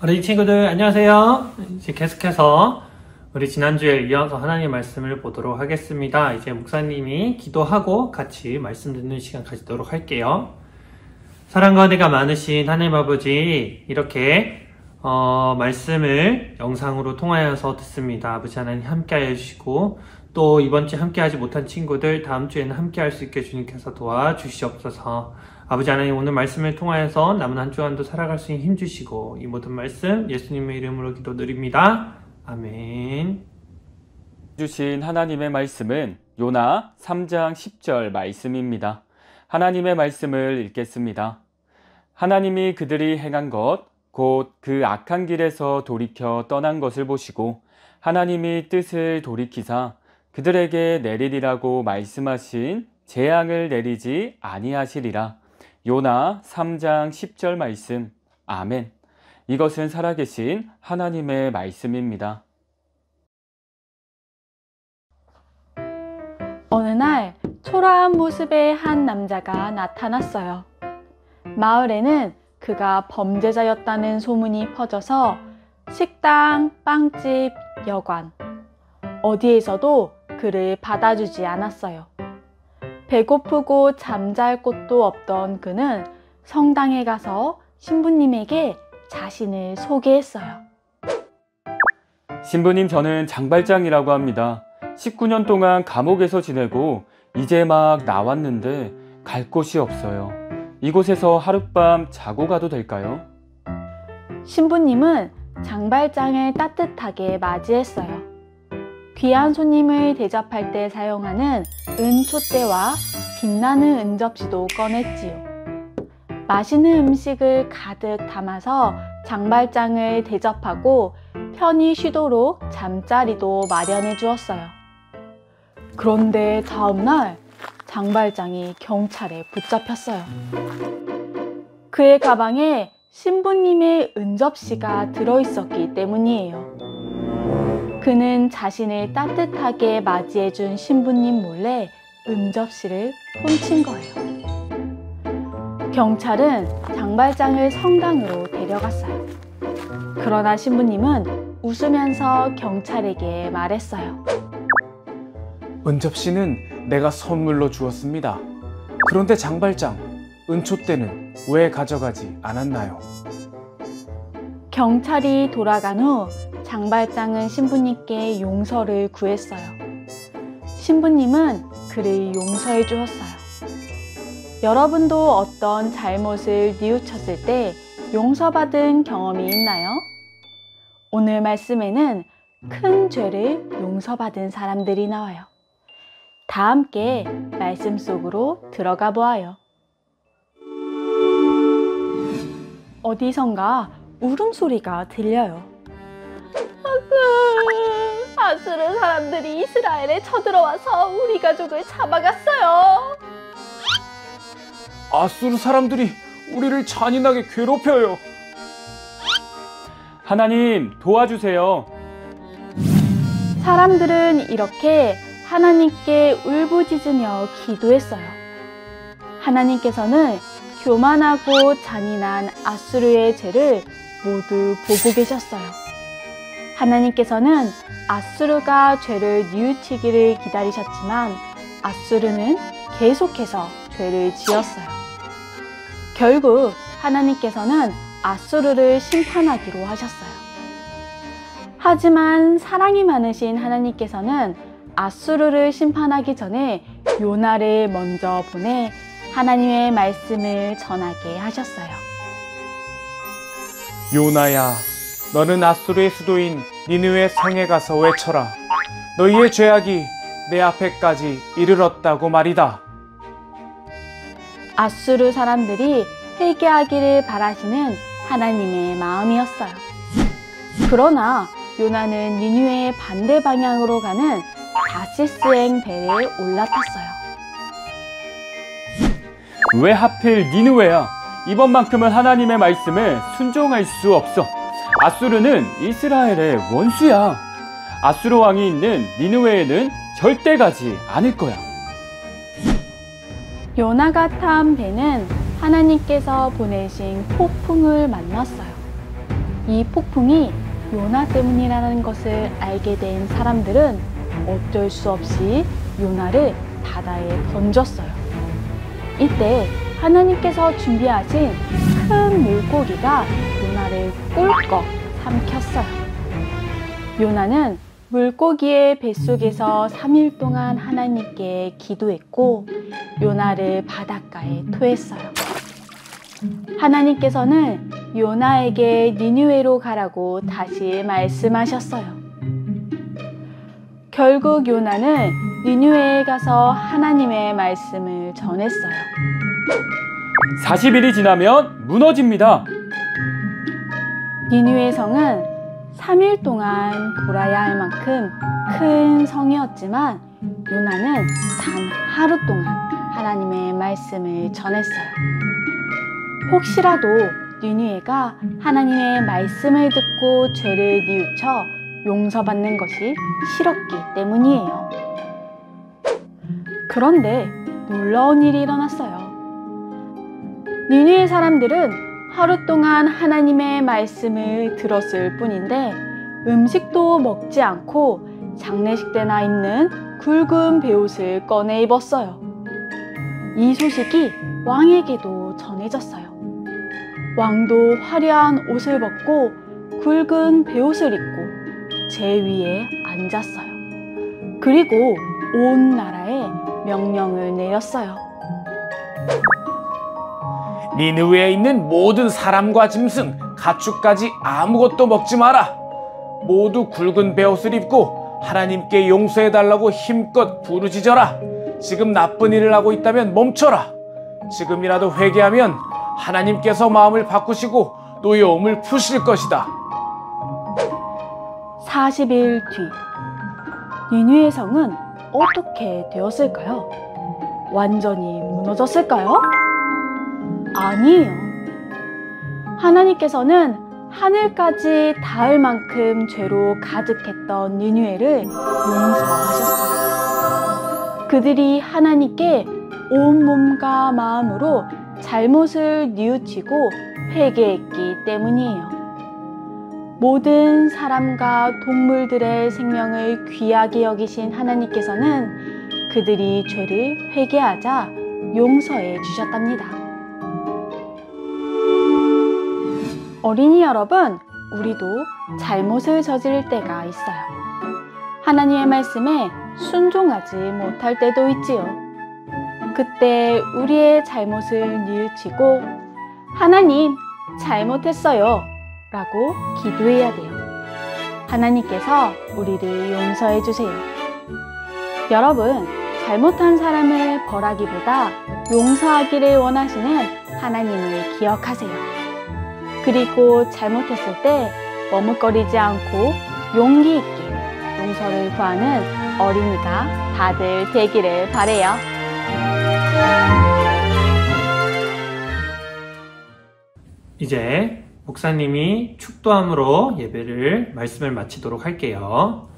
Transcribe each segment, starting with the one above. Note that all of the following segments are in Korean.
우리 친구들 안녕하세요. 이제 계속해서 우리 지난주에 이어서 하나님 말씀을 보도록 하겠습니다. 이제 목사님이 기도하고 같이 말씀 듣는 시간 가지도록 할게요. 사랑과 은혜가 많으신 하나님 아버지, 이렇게 말씀을 영상으로 통하여서 듣습니다. 아버지 하나님 함께 하여 주시고, 또 이번 주에 함께 하지 못한 친구들 다음 주에는 함께 할 수 있게 주님께서 도와주시옵소서. 아버지 하나님, 오늘 말씀을 통하여서 남은 한 주간도 살아갈 수 있는 힘 주시고, 이 모든 말씀 예수님의 이름으로 기도드립니다. 아멘. 주신 하나님의 말씀은 요나 3장 10절 말씀입니다. 하나님의 말씀을 읽겠습니다. 하나님이 그들이 행한 것, 곧 그 악한 길에서 돌이켜 떠난 것을 보시고 하나님이 뜻을 돌이키사 그들에게 내리리라고 말씀하신 재앙을 내리지 아니하시리라. 요나 3장 10절 말씀. 아멘. 이것은 살아계신 하나님의 말씀입니다. 어느 날 초라한 모습의 한 남자가 나타났어요. 마을에는 그가 범죄자였다는 소문이 퍼져서 식당, 빵집, 여관, 어디에서도 그를 받아주지 않았어요. 배고프고 잠잘 곳도 없던 그는 성당에 가서 신부님에게 자신을 소개했어요. 신부님, 저는 장발장이라고 합니다. 19년 동안 감옥에서 지내고 이제 막 나왔는데 갈 곳이 없어요. 이곳에서 하룻밤 자고 가도 될까요? 신부님은 장발장을 따뜻하게 맞이했어요. 귀한 손님을 대접할 때 사용하는 은촛대와 빛나는 은접시도 꺼냈지요. 맛있는 음식을 가득 담아서 장발장을 대접하고 편히 쉬도록 잠자리도 마련해 주었어요. 그런데 다음날 장발장이 경찰에 붙잡혔어요. 그의 가방에 신부님의 은접시가 들어있었기 때문이에요. 그는 자신을 따뜻하게 맞이해준 신부님 몰래 은접시를 훔친 거예요. 경찰은 장발장을 성당으로 데려갔어요. 그러나 신부님은 웃으면서 경찰에게 말했어요. 은접시는 내가 선물로 주었습니다. 그런데 장발장, 은촛대는 왜 가져가지 않았나요? 경찰이 돌아간 후 장발장은 신부님께 용서를 구했어요. 신부님은 그를 용서해 주었어요. 여러분도 어떤 잘못을 뉘우쳤을 때 용서받은 경험이 있나요? 오늘 말씀에는 큰 죄를 용서받은 사람들이 나와요. 다 함께 말씀 속으로 들어가 보아요. 어디선가 울음소리가 들려요. 아수르 사람들이 이스라엘에 쳐들어와서 우리 가족을 잡아갔어요. 아수르 사람들이 우리를 잔인하게 괴롭혀요. 하나님, 도와주세요. 사람들은 이렇게 하나님께 울부짖으며 기도했어요. 하나님께서는 교만하고 잔인한 아수르의 죄를 모두 보고 계셨어요. 하나님께서는 아수르가 죄를 뉘우치기를 기다리셨지만 아수르는 계속해서 죄를 지었어요. 결국 하나님께서는 아수르를 심판하기로 하셨어요. 하지만 사랑이 많으신 하나님께서는 아수르를 심판하기 전에 요나를 먼저 보내 하나님의 말씀을 전하게 하셨어요. 요나야, 너는 아수르의 수도인 니느웨 성에 가서 외쳐라. 너희의 죄악이 내 앞에까지 이르렀다고 말이다. 아수르 사람들이 회개하기를 바라시는 하나님의 마음이었어요. 그러나 요나는 니느웨의 반대 방향으로 가는 다시스행 배에 올라탔어요. 왜 하필 니느웨야? 이번만큼은 하나님의 말씀에 순종할 수 없어. 아수르는 이스라엘의 원수야. 아수르 왕이 있는 니느웨에는 절대 가지 않을 거야. 요나가 탄 배는 하나님께서 보내신 폭풍을 만났어요. 이 폭풍이 요나 때문이라는 것을 알게 된 사람들은 어쩔 수 없이 요나를 바다에 던졌어요. 이때 하나님께서 준비하신 큰 물고기가 요나를 꿀꺽 삼켰어요. 요나는 물고기의 뱃속에서 3일 동안 하나님께 기도했고 요나를 바닷가에 토했어요. 하나님께서는 요나에게 니느웨로 가라고 다시 말씀하셨어요. 결국 요나는 니느웨에 가서 하나님의 말씀을 전했어요. 40일이 지나면 무너집니다. 니느웨 성은 3일 동안 돌아야 할 만큼 큰 성이었지만 요나는 단 하루 동안 하나님의 말씀을 전했어요. 혹시라도 니느웨가 하나님의 말씀을 듣고 죄를 뉘우쳐 용서받는 것이 싫었기 때문이에요. 그런데 놀라운 일이 일어났어요. 니느웨 사람들은 하루 동안 하나님의 말씀을 들었을 뿐인데 음식도 먹지 않고 장례식 때나 입는 굵은 베옷을 꺼내 입었어요. 이 소식이 왕에게도 전해졌어요. 왕도 화려한 옷을 벗고 굵은 베옷을 입고 제 위에 앉았어요. 그리고 온 나라에 명령을 내렸어요. 니느웨에 있는 모든 사람과 짐승, 가축까지 아무것도 먹지 마라. 모두 굵은 베옷을 입고 하나님께 용서해달라고 힘껏 부르짖어라. 지금 나쁜 일을 하고 있다면 멈춰라. 지금이라도 회개하면 하나님께서 마음을 바꾸시고 노여움을 푸실 것이다. 40일 뒤 니느웨 성은 어떻게 되었을까요? 완전히 무너졌을까요? 아니에요. 하나님께서는 하늘까지 닿을 만큼 죄로 가득했던 니느웨를 용서하셨어요. 그들이 하나님께 온 몸과 마음으로 잘못을 뉘우치고 회개했기 때문이에요. 모든 사람과 동물들의 생명을 귀하게 여기신 하나님께서는 그들이 죄를 회개하자 용서해 주셨답니다. 어린이 여러분, 우리도 잘못을 저지를 때가 있어요. 하나님의 말씀에 순종하지 못할 때도 있지요. 그때 우리의 잘못을 뉘우치고 하나님, 잘못했어요 라고 기도해야 돼요. 하나님께서 우리를 용서해 주세요. 여러분, 잘못한 사람을 벌하기보다 용서하기를 원하시는 하나님을 기억하세요. 그리고 잘못했을 때 머뭇거리지 않고 용기 있게 용서를 구하는 어린이가 다들 되기를 바래요. 이제 목사님이 축도함으로 말씀을 마치도록 할게요.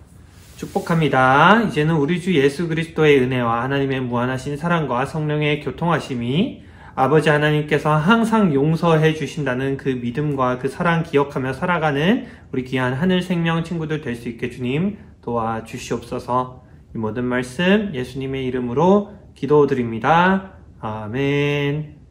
축복합니다. 이제는 우리 주 예수 그리스도의 은혜와 하나님의 무한하신 사랑과 성령의 교통하심이 아버지 하나님께서 항상 용서해 주신다는 그 믿음과 그 사랑 기억하며 살아가는 우리 귀한 하늘 생명 친구들 될 수 있게 주님 도와주시옵소서. 이 모든 말씀 예수님의 이름으로 기도드립니다. 아멘.